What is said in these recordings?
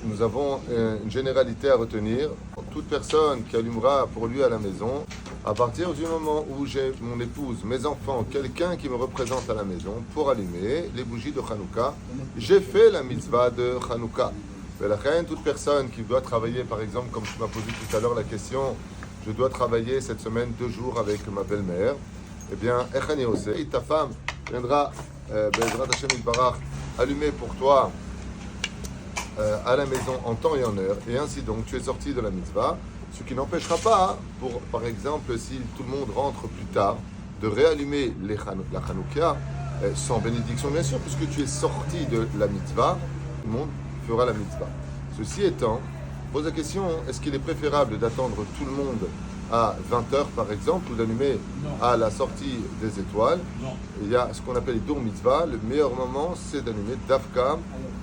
nous avons une généralité à retenir. Toute personne qui allumera pour lui à la maison, à partir du moment où j'ai mon épouse, mes enfants, quelqu'un qui me représente à la maison pour allumer les bougies de Hanouka, j'ai fait la mitzvah de Hanouka. Mais la reine, toute personne qui doit travailler, par exemple, comme tu m'as posé tout à l'heure la question, je dois travailler cette semaine 2 jours avec ma belle-mère, eh bien, Echani Oseh, ta femme viendra, Bezrat Hashem Yitbarach, allumer pour toi à la maison en temps et en heure, et ainsi donc tu es sorti de la mitzvah, ce qui n'empêchera pas, pour, par exemple, si tout le monde rentre plus tard, de réallumer la Hanouka sans bénédiction, bien sûr, puisque tu es sorti de la mitzvah, tout le monde fera la mitzvah. Ceci étant, pose la question, est-ce qu'il est préférable d'attendre tout le monde à 20h par exemple, ou d'allumer à la sortie des étoiles? Il y a ce qu'on appelle les dour mitzvah. Le meilleur moment, c'est d'allumer Dafka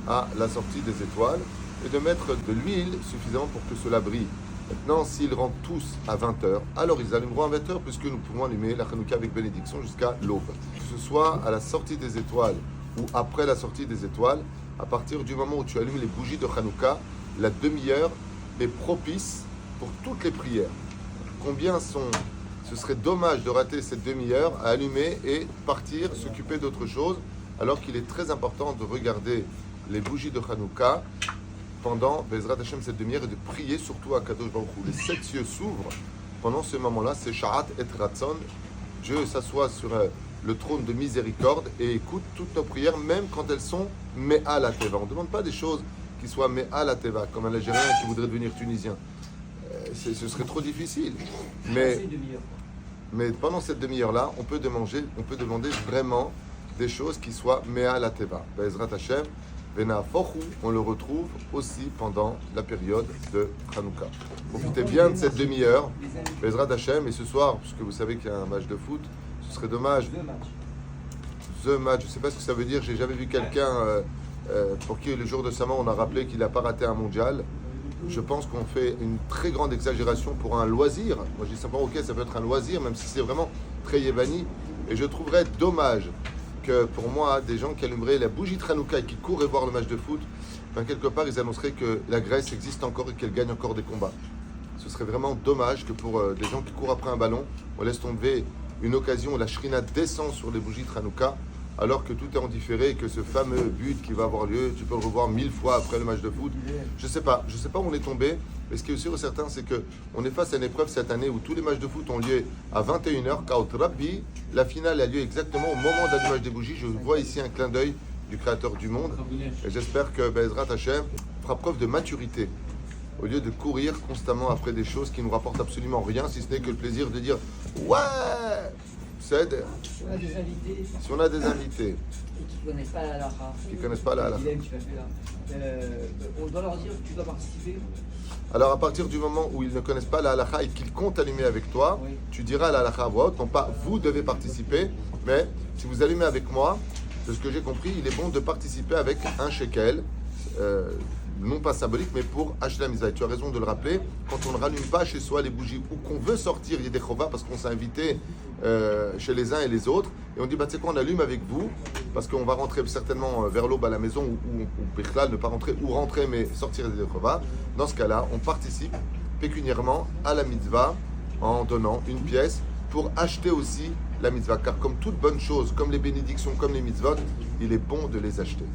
à la sortie des étoiles et de mettre de l'huile suffisamment pour que cela brille. Maintenant, s'ils rentrent tous à 20h, alors ils allumeront à 20h puisque nous pouvons allumer la Hanouka avec bénédiction jusqu'à l'aube. Que ce soit à la sortie des étoiles ou après la sortie des étoiles, à partir du moment où tu allumes les bougies de Hanouka, la demi-heure est propice pour toutes les prières. Combien ce serait dommage de rater cette demi-heure à allumer et partir, s'occuper d'autre chose, alors qu'il est très important de regarder les bougies de Hanouka pendant Bezrat Hashem cette demi-heure et de prier surtout à Kadosh Baruch Hu. Les 7 cieux s'ouvrent pendant ce moment-là, c'est Sha'at et Ratzon. Dieu s'assoit sur le trône de miséricorde et écoute toutes nos prières, même quand elles sont Me'a la Teva. On ne demande pas des choses qui soient Me'a la Teva, comme un Algérien qui voudrait devenir Tunisien. Ce serait trop difficile. Mais pendant cette demi-heure-là, on peut demander vraiment des choses qui soient Me'a la Teva. Bezrat Hashem, Vena Fochu, on le retrouve aussi pendant la période de Hanouka. Profitez bien de cette demi-heure, Bezrat Hashem, et ce soir, puisque vous savez qu'il y a un match de foot, ce serait dommage. The match, je ne sais pas ce que ça veut dire, j'ai jamais vu quelqu'un pour qui le jour de sa mort on a rappelé qu'il n'a pas raté un mondial. Je pense qu'on fait une très grande exagération pour un loisir. Moi je dis simplement ok, ça peut être un loisir, même si c'est vraiment très yévani. Et je trouverais dommage que pour moi, des gens qui allumeraient la bougie de Hanouka et qui courraient voir le match de foot, ben quelque part ils annonceraient que la Grèce existe encore et qu'elle gagne encore des combats. Ce serait vraiment dommage que pour des gens qui courent après un ballon, on laisse tomber une occasion où la Shrina descend sur les bougies de Hanouka, alors que tout est en différé et que ce fameux but qui va avoir lieu, tu peux le revoir 1000 fois après le match de foot. Je sais pas où on est tombé, mais ce qui est sûr et certain, c'est qu'on est face à une épreuve cette année où tous les matchs de foot ont lieu à 21h, Kaut Rabbi. La finale a lieu exactement au moment d'allumage des bougies. Je vois ici un clin d'œil du Créateur du monde, et j'espère que Bezrat Hashem fera preuve de maturité, au lieu de courir constamment après des choses qui nous rapportent absolument rien, si ce n'est que le plaisir de dire « Ouais !» Si on a des invités et qui ne connaissent pas la halakha, on doit leur dire que tu dois participer. Alors à partir du moment où ils ne connaissent pas la halakha et qu'ils comptent allumer avec toi, oui, tu diras la halakha à voix haute, non pas vous devez participer, mais si vous allumez avec moi, de ce que j'ai compris, il est bon de participer avec un shekel, non pas symbolique, mais pour acheter la mitzvah. Et tu as raison de le rappeler, quand on ne rallume pas chez soi les bougies ou qu'on veut sortir Yedei Chova parce qu'on s'est invité chez les uns et les autres, et on dit bah tu sais quoi, on allume avec vous parce qu'on va rentrer certainement vers l'aube à la maison ou Bichlal, ne pas rentrer ou rentrer mais sortir Yedei Chova. Dans ce cas-là, on participe pécuniairement à la mitzvah en donnant une pièce pour acheter aussi la mitzvah, car comme toute bonne chose, comme les bénédictions, comme les mitzvot, il est bon de les acheter.